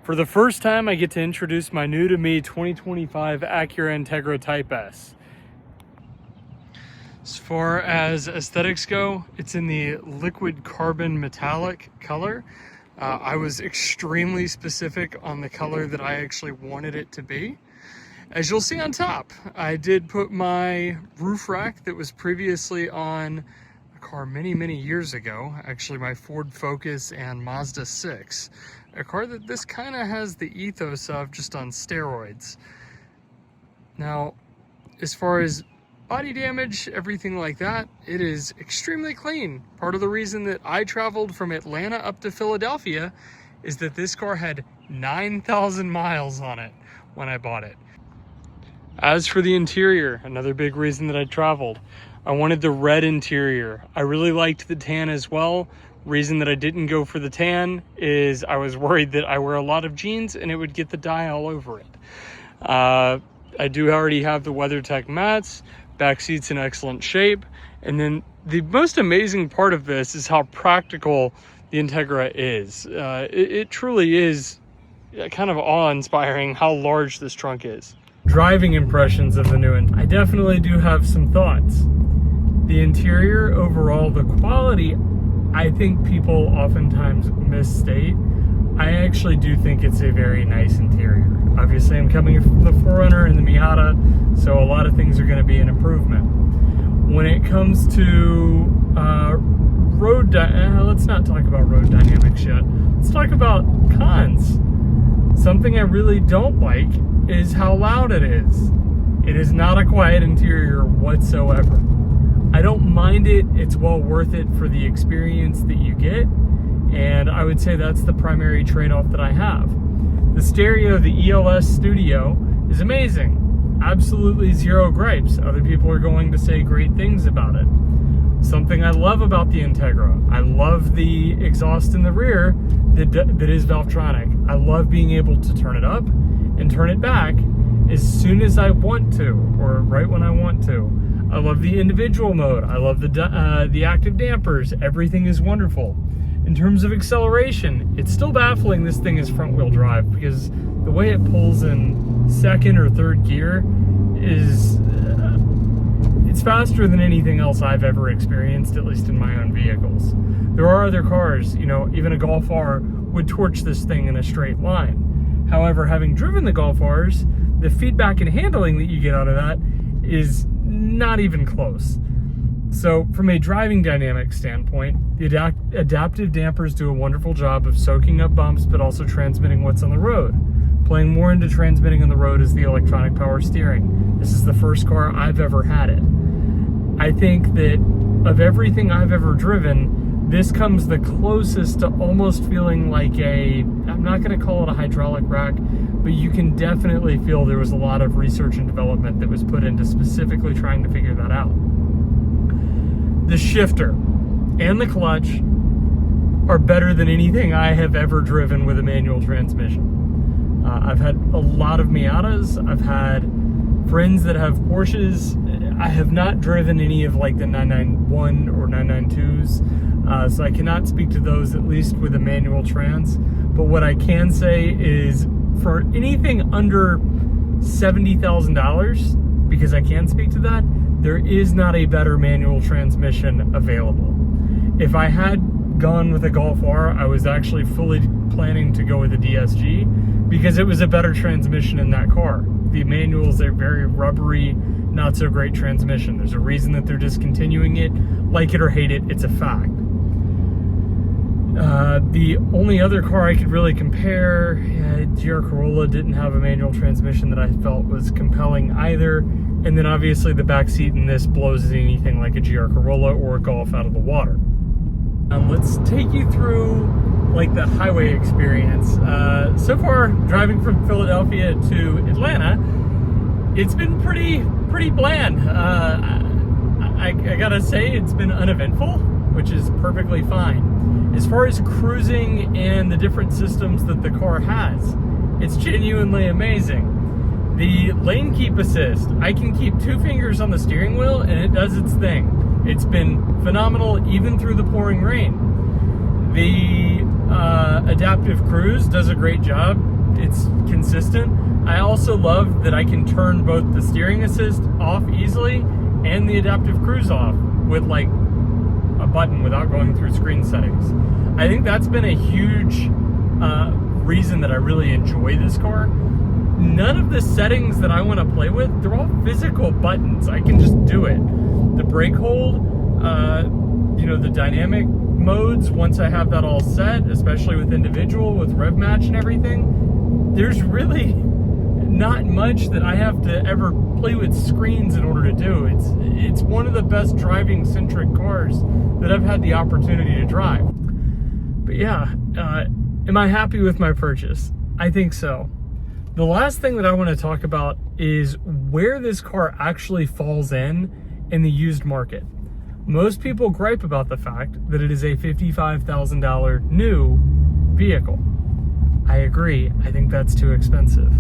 For the first time, I get to introduce my new to me 2025 Acura Integra Type S. As far as aesthetics go, it's in the liquid carbon metallic color. I was extremely specific on the color that I actually wanted it to be. As you'll see on top, I did put my roof rack that was previously on a car many years ago, actually my Ford Focus and Mazda 6, a car that this kind of has the ethos of, just on steroids. Now, as far as body damage, everything like that, it is extremely clean. Part of the reason that I traveled from Atlanta up to Philadelphia is that this car had 9,000 miles on it when I bought it. As for the interior, another big reason that I traveled, I wanted the red interior. I really liked the tan as well. Reason that I didn't go for the tan is I was worried that I wear a lot of jeans and it would get the dye all over it. I do already have the WeatherTech mats. Back seat's in excellent shape. And then the most amazing part of this is how practical the Integra is. It truly is kind of awe-inspiring how large this trunk is. Driving impressions of the new one. I definitely do have some thoughts. The interior overall, the quality, I think people oftentimes misstate. I actually do think it's a very nice interior. Obviously, I'm coming from the 4Runner and the Miata, so a lot of things are going to be an improvement. When it comes to let's not talk about road dynamics yet. Let's talk about cons. Something I really don't like is how loud it is. It is not a quiet interior whatsoever. I don't mind it. It's well worth it for the experience that you get. And I would say that's the primary trade-off that I have. The stereo, the ELS Studio, is amazing. Absolutely zero gripes. Other people are going to say great things about it. Something I love about the Integra, I love the exhaust in the rear that is Valvetronic. I love being able to turn it up and turn it back as soon as I want to, or right when I want to. I love the individual mode. I love the active dampers. Everything is wonderful. In terms of acceleration, it's still baffling this thing is front wheel drive, because the way it pulls in second or third gear is, it's faster than anything else I've ever experienced, at least in my own vehicles. There are other cars, you know, even a Golf R would torch this thing in a straight line. However, having driven the Golf Rs, the feedback and handling that you get out of that is not even close. So from a driving dynamic standpoint, the adaptive dampers do a wonderful job of soaking up bumps, but also transmitting what's on the road. Playing more into transmitting on the road is the electronic power steering. This is the first car I've ever had it. I think that of everything I've ever driven, this comes the closest to almost feeling like I'm not going to call it a hydraulic rack, but you can definitely feel there was a lot of research and development that was put into specifically trying to figure that out. The shifter and the clutch are better than anything I have ever driven with a manual transmission. I've had a lot of Miatas. I've had friends that have Porsches. I have not driven any of like the 991 or 992s, so I cannot speak to those, at least with a manual trans. But what I can say is for anything under $70,000, because I can speak to that, there is not a better manual transmission available. If I had gone with a Golf R, I was actually fully planning to go with a DSG because it was a better transmission in that car. The manual is a very rubbery, not so great transmission. There's a reason that they're discontinuing it. Like it or hate it, it's a fact. The only other car I could really compare, GR Corolla didn't have a manual transmission that I felt was compelling either. And then obviously the back seat in this blows anything like a GR Corolla or a Golf out of the water. Let's take you through like the highway experience. So far, driving from Philadelphia to Atlanta, it's been pretty bland. I gotta say, it's been uneventful, which is perfectly fine. As far as cruising and the different systems that the car has, it's genuinely amazing. The lane keep assist, I can keep 2 fingers on the steering wheel and it does its thing. It's been phenomenal even through the pouring rain. The Adaptive cruise does a great job. It's consistent. I also love that I can turn both the steering assist off easily and the adaptive cruise off with like a button without going through screen settings. I think that's been a huge reason that I really enjoy this car. None of the settings that I want to play with, they're all physical buttons. I can just do it. The brake hold, the dynamic modes, once I have that all set, especially with individual, with rev match and everything, there's really not much that I have to ever play with screens in order to do. It's one of the best driving centric cars that I've had the opportunity to drive. But yeah, am I happy with my purchase? I think so. The last thing that I want to talk about is where this car actually falls in the used market. Most people gripe about the fact that it is a $55,000 new vehicle. I agree. I think that's too expensive.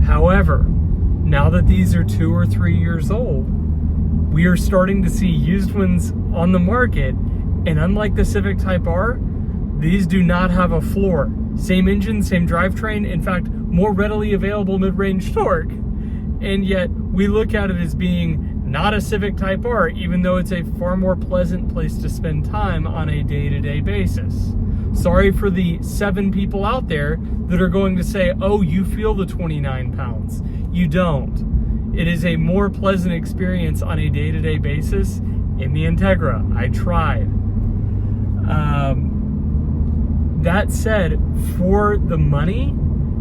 However, now that these are 2 or 3 years old, we are starting to see used ones on the market, and unlike the Civic Type R, these do not have a floor. Same engine, same drivetrain, in fact, more readily available mid-range torque, and yet we look at it as being not a Civic Type R, even though it's a far more pleasant place to spend time on a day-to-day basis. Sorry for the 7 people out there that are going to say, oh, you feel the 29 pounds. You don't. It is a more pleasant experience on a day-to-day basis in the Integra. I tried. That said, for the money,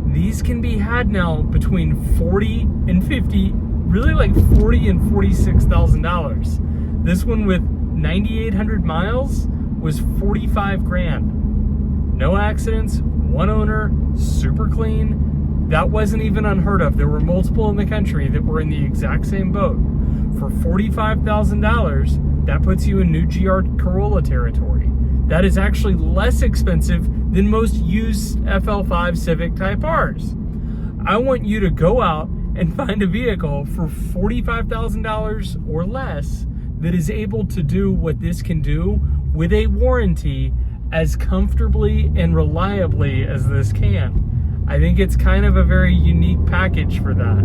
these can be had now between 40 and 50, really like 40 and $46,000. This one with 9,800 miles was 45 grand. No accidents, 1 owner, super clean. That wasn't even unheard of. There were multiple in the country that were in the exact same boat. For $45,000, that puts you in new GR Corolla territory. That is actually less expensive than most used FL5 Civic Type Rs. I want you to go out and find a vehicle for $45,000 or less that is able to do what this can do with a warranty as comfortably and reliably as this can. I think it's kind of a very unique package for that.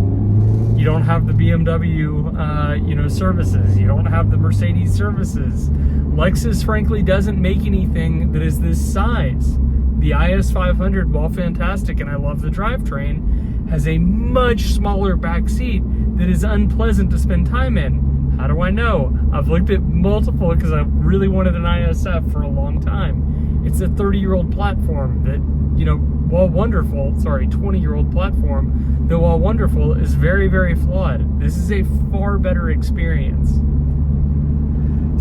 You don't have the BMW, services. You don't have the Mercedes services. Lexus, frankly, doesn't make anything that is this size. The IS500, while fantastic, and I love the drivetrain, has a much smaller back seat that is unpleasant to spend time in. How do I know? I've looked at multiple because I really wanted an ISF for a long time. It's a 30-year-old platform that, while wonderful, 20-year-old platform, that while wonderful, is very, very flawed. This is a far better experience.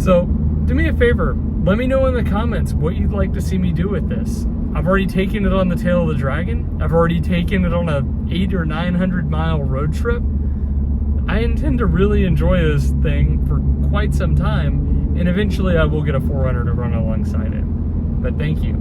So, do me a favor, let me know in the comments what you'd like to see me do with this. I've already taken it on the tail of the Dragon. I've already taken it on a 800 or 900 mile road trip. I intend to really enjoy this thing for quite some time, and eventually I will get a 4Runner to run alongside it. But thank you.